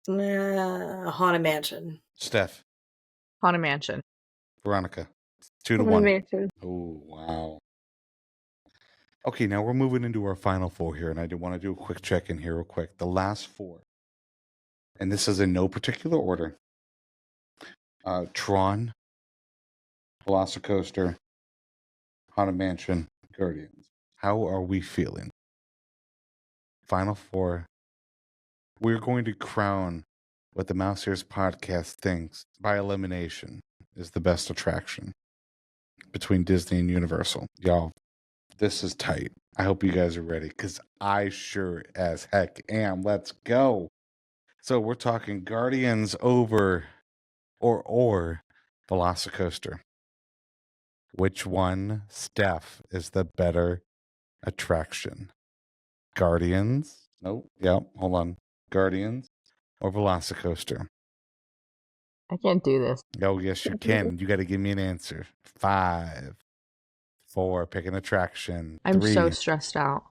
Haunted Mansion. Steph. Haunted Mansion. Veronica. 2-1. Haunted Mansion. Oh, wow. Okay, now we're moving into our final 4 here, and I do want to do a quick check-in here real quick. The last 4. And this is in no particular order. Tron, Velocicoaster, Haunted Mansion, Guardians. How are we feeling? Final 4. We're going to crown what the Mouse Ears podcast thinks, by elimination, is the best attraction between Disney and Universal. Y'all, this is tight. I hope you guys are ready, because I sure as heck am. Let's go. So we're talking Guardians over or Velocicoaster. Which one, Steph, is the better attraction? Guardians? Nope. Yep. Hold on. Guardians or Velocicoaster? I can't do this. Oh, yes, you can. You got to give me an answer. 5, 4. Pick an attraction. I'm 3, so stressed out.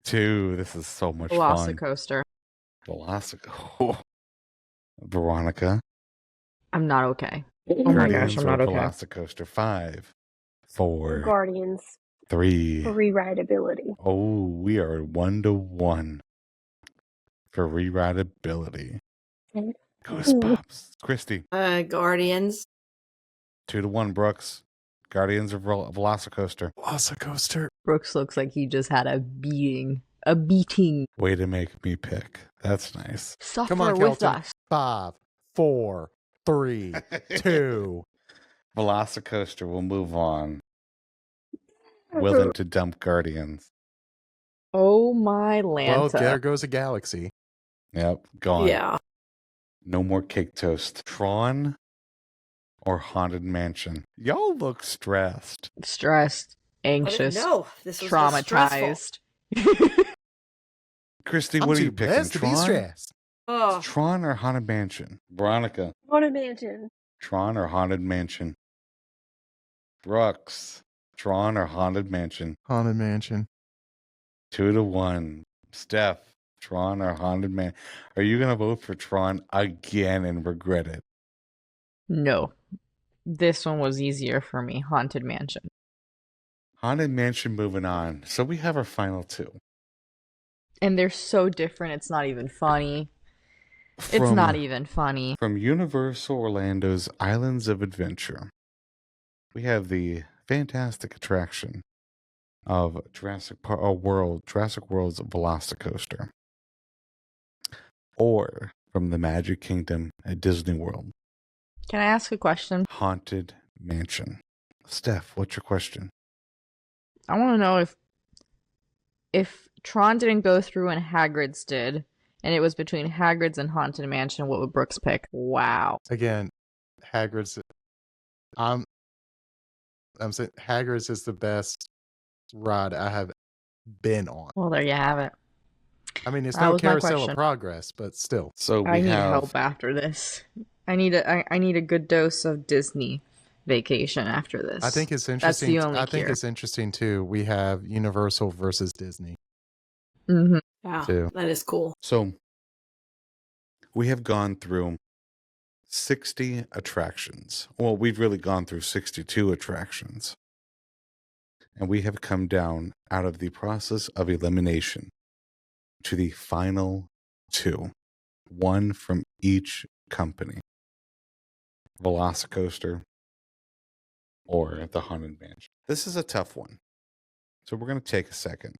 2. This is so much fun. Velocicoaster. Velocicoaster. Veronica. I'm not okay. Oh my Guardians gosh, I'm or not okay. Velocicoaster. 5, 4, Guardians. 3. For rewritability. Oh, we are 1-1 for rewritability. Okay. Goosebumps. Christy. Guardians. 2-1, Brooks. Guardians of Velocicoaster. Velocicoaster. Brooks looks like he just had a beating. A beating. Way to make me pick. That's nice. Suffer Come on, with Kelton. us. 5, 4, 3, 2. Velocicoaster will move on. Willing to dump Guardians. Oh my Well, Lanta. there goes a galaxy. Yep, gone. Yeah. No more cake toast. Tron or Haunted Mansion? Y'all look stressed. Stressed, anxious, No, this was just stressful. traumatized. Christy, I'm what are too you picking? blessed to be Tron? stressed. Oh, Tron or Haunted Mansion? Veronica. Haunted Mansion. Tron or Haunted Mansion? Brooks. Tron or Haunted Mansion? Haunted Mansion. 2-1. Steph. Tron or Haunted Man? Are you going to vote for Tron again and regret it? No. This one was easier for me. Haunted Mansion. Haunted Mansion moving on. So we have our final two. And they're so different, it's not even funny. It's not even funny. From Universal Orlando's Islands of Adventure, we have the fantastic attraction of Jurassic World's Velocicoaster. Or from the Magic Kingdom at Disney World, Can I ask a question? Haunted Mansion. Steph, what's your question? I want to know if Tron didn't go through and Hagrid's did, and it was between Hagrid's and Haunted Mansion, what would Brooks pick? Wow. Again, Hagrid's. I'm saying Hagrid's is the best ride I have been on. Well, there you have it. I mean, it's That no was my Carousel question. of Progress, but still. So we I need have help after this. I need a good dose of Disney vacation after this. I think it's That's interesting. the only I think cure. it's interesting too. We have Universal versus Disney Mm-hmm. yeah, too. that is cool. So we have gone through 60 attractions. Well, we've really gone through 62 attractions. And we have come down out of the process of elimination to the final two. One from each company. Velocicoaster or the Haunted Mansion. This is a tough one. So we're going to take a second.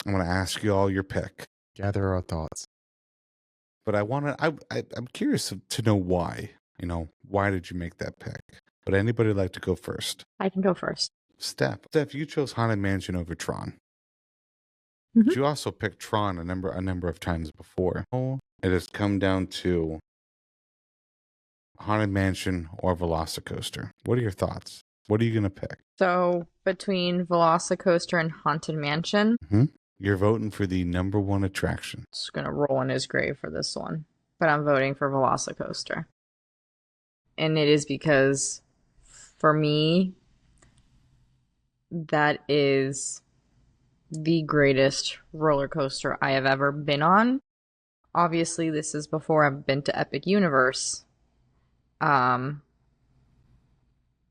I'm going to ask you all your pick. Gather our thoughts. But I'm curious to know why. You know, why did you make that pick? Would anybody like to go first? I can go first. Steph, you chose Haunted Mansion over Tron. Mhm. But you also picked Tron a number of times before. It has come down to Haunted Mansion or Velocicoaster. What are your thoughts? What are you going to pick? So, between Velocicoaster and Haunted Mansion, You're voting for the number one attraction. just gonna roll in his grave for this one. But I'm voting for Velocicoaster. And it is because, for me, that is the greatest roller coaster I have ever been on. Obviously, this is before I've been to Epic Universe.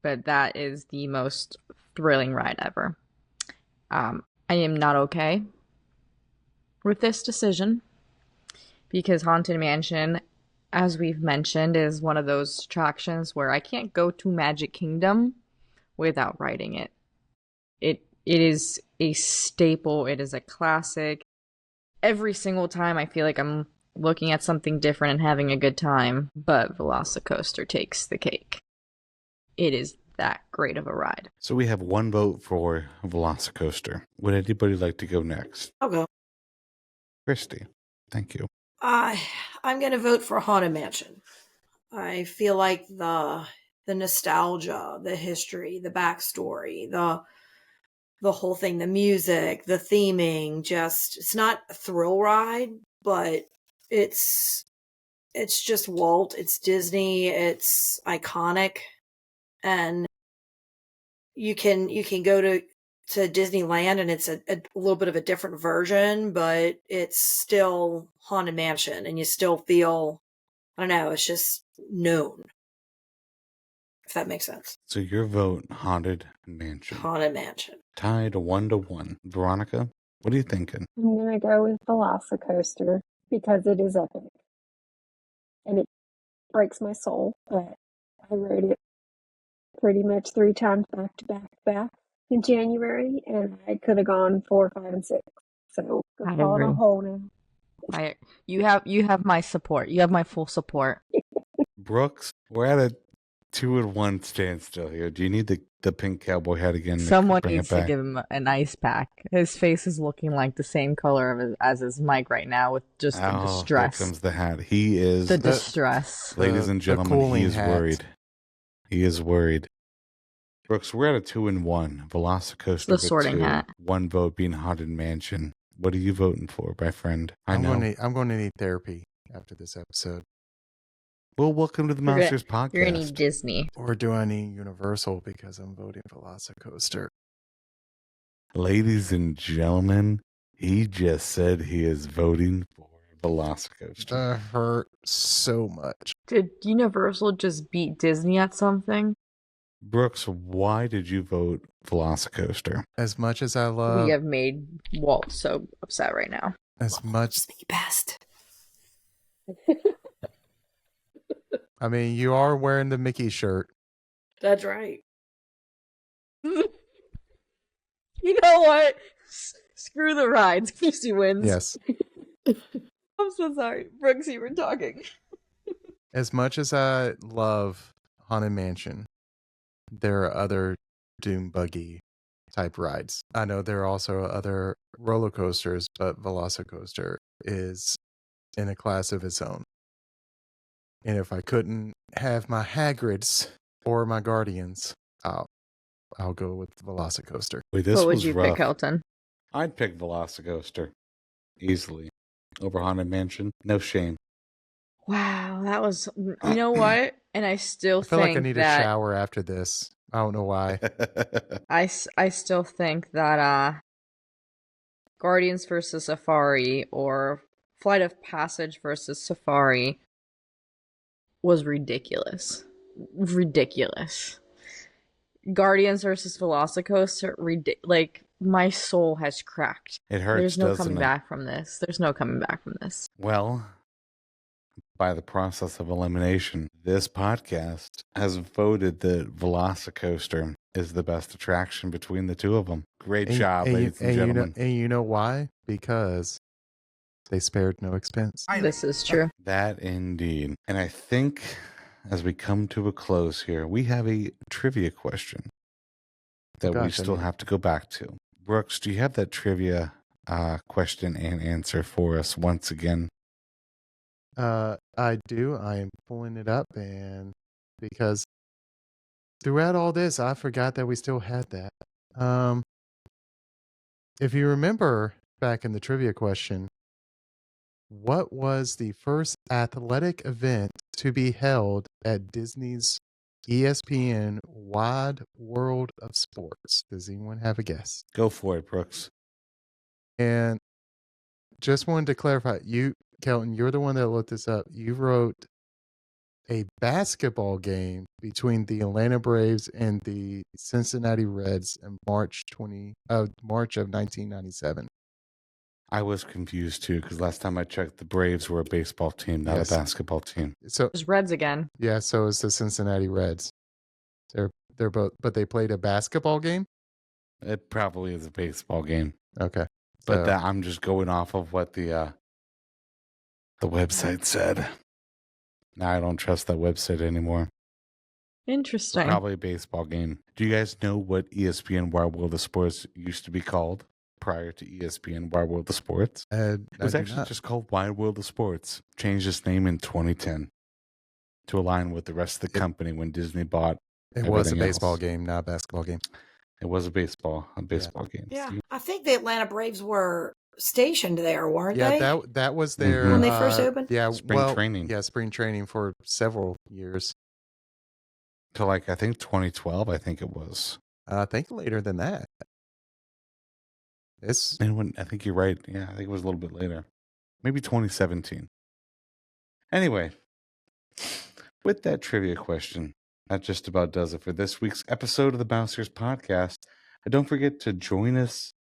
But that is the most thrilling ride ever. I am not okay with this decision because Haunted Mansion, as we've mentioned, is one of those attractions where I can't go to Magic Kingdom without riding it. It is a staple. It is a classic. Every single time I feel like I'm looking at something different and having a good time, but Velocicoaster takes the cake. It is that great of a ride. So we have one vote for Velocicoaster. Would anybody like to go next? I'll go. Christy, thank you. I'm going to vote for Haunted Mansion. I feel like the nostalgia, the history, the backstory, the whole thing, the music, the theming, just, it's not a thrill ride, but it's just Walt, it's Disney, it's iconic, and you can go to Disneyland and it's a little bit of a different version, but it's still Haunted Mansion, and you still feel, I don't know, it's just known. If that makes sense. So your vote, Haunted Mansion. Haunted Mansion. Tied 1-1. Veronica, what are you thinking? I'm gonna go with Velocicoaster because it is epic. And it breaks my soul, but I rode it pretty much 3 times back to back to back in January, and I could have gone 4, 5, and 6. So I go on a agree. hole now. You have my support. You have my full support. Brooks, we're at a 2-1 standstill here. Do you need the pink cowboy hat again? Someone bring needs it back? to give him an ice pack. His face is looking like the same color as his mic right now, with just the distress. Here comes the hat. He is the distress. Ladies and gentlemen, he is worried. He is worried. Brooks, we're at a 2-1. Velocicoaster. The sorting hat. 1 vote being Haunted Mansion. What are you voting for, my friend? I'm going to need therapy after this episode. Well, welcome to the Masters Podcast. You're gonna need Disney. Or do I need Universal because I'm voting Velocicoaster? Ladies and gentlemen, he just said he is voting for Velocicoaster. That hurt so much. Did Universal just beat Disney at something? Brooks, why did you vote Velocicoaster? As much as I love... We have made Walt so upset right now. As much... It's the best. I mean, you are wearing the Mickey shirt. That's right. You know what? Screw the rides. Christy wins. Yes. I'm so sorry. Brooks, you were talking. As much as I love Haunted Mansion, there are other Doom Buggy type rides. I know there are also other roller coasters, but Velocicoaster is in a class of its own. And if I couldn't have my Hagrids or my Guardians, I'll go with Velocicoaster. Wait, this What would was you rough. pick, Kelton? I'd pick Velocicoaster easily over Haunted Mansion. No shame. Wow, that was. You know what? And I still I feel think like I need that a shower after this. I don't know why. I still think that Guardians versus Safari or Flight of Passage versus Safari was ridiculous. Ridiculous. Guardians versus Velocicoaster, like, my soul has cracked. It hurts, There's no doesn't coming it? back from this. There's no coming back from this. Well, by the process of elimination, this podcast has voted that Velocicoaster is the best attraction between the two of them. Great job, ladies and gentlemen. And you know why? Because they spared no expense. This is true. That indeed. And I think as we come to a close here, we have a trivia question that we still have to go back to. Brooks, do you have that trivia question and answer for us once again? I do. I am pulling it up, and because throughout all this, I forgot that we still had that. If you remember back in the trivia question, what was the first athletic event to be held at Disney's ESPN Wide World of Sports? Does anyone have a guess? Go for it, Brooks. And just wanted to clarify, Kelton, you're the one that looked this up. You wrote a basketball game between the Atlanta Braves and the Cincinnati Reds in March of 1997. I was confused too because last time I checked, the Braves were a baseball team, not a basketball team. So It's Reds again. yeah, so it's the Cincinnati Reds. They're both, but they played a basketball game. It probably is a baseball game, Okay, but I'm just going off of what the website said. Now I don't trust that website anymore. Interesting. Probably a baseball game. Do you guys know what ESPN Wide World of Sports used to be called prior to ESPN Wide World of Sports? It was actually just called Wide World of Sports. Changed its name in 2010 to align with the rest of the company when Disney bought. It was a everything baseball else. game, not a basketball game. It was a baseball game. Yeah, I think the Atlanta Braves were stationed there, weren't Yeah, they? that was their When they first opened? Yeah, Spring training. Yeah, spring training for several years. To I think 2012. I think it was. I think later than that. I think you're right. Yeah, I think it was a little bit later. Maybe 2017. Anyway, with that trivia question, that just about does it for this week's episode of the Bouncers Podcast. And don't forget to join us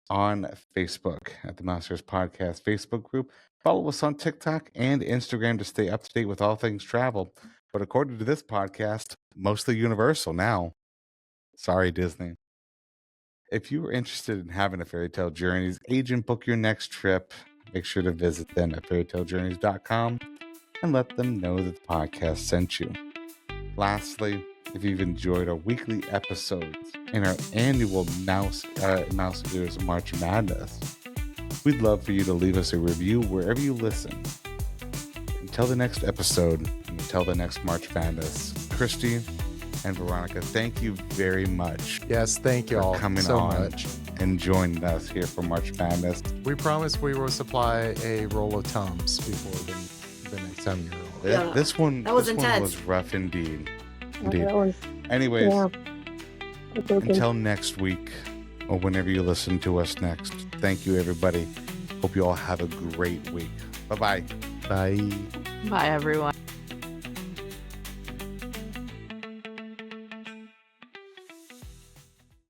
on Facebook at the Bouncers Podcast Facebook group. Follow us on TikTok and Instagram to stay up to date with all things travel. But according to this podcast, mostly Universal now. Sorry, Disney. If you are interested in having a fairy tale journey's agent book your next trip, make sure to visit them at fairytalejourneys.com and let them know that the podcast sent you. Lastly, if you've enjoyed our weekly episodes and our annual Mouse Years March Madness, we'd love for you to leave us a review wherever you listen. Until the next episode, and until the next March Madness, Christy and Veronica, thank you very much. Yes, thank you all coming so on much. And joining us here for March Madness. We promise we will supply a roll of Tums before the next time you're on. Yeah, This one that was this one intense. was rough indeed. That was, Anyways, yeah. Broken. until next week or whenever you listen to us next, thank you, everybody. Hope you all have a great week. Bye-bye. Bye. Bye, everyone.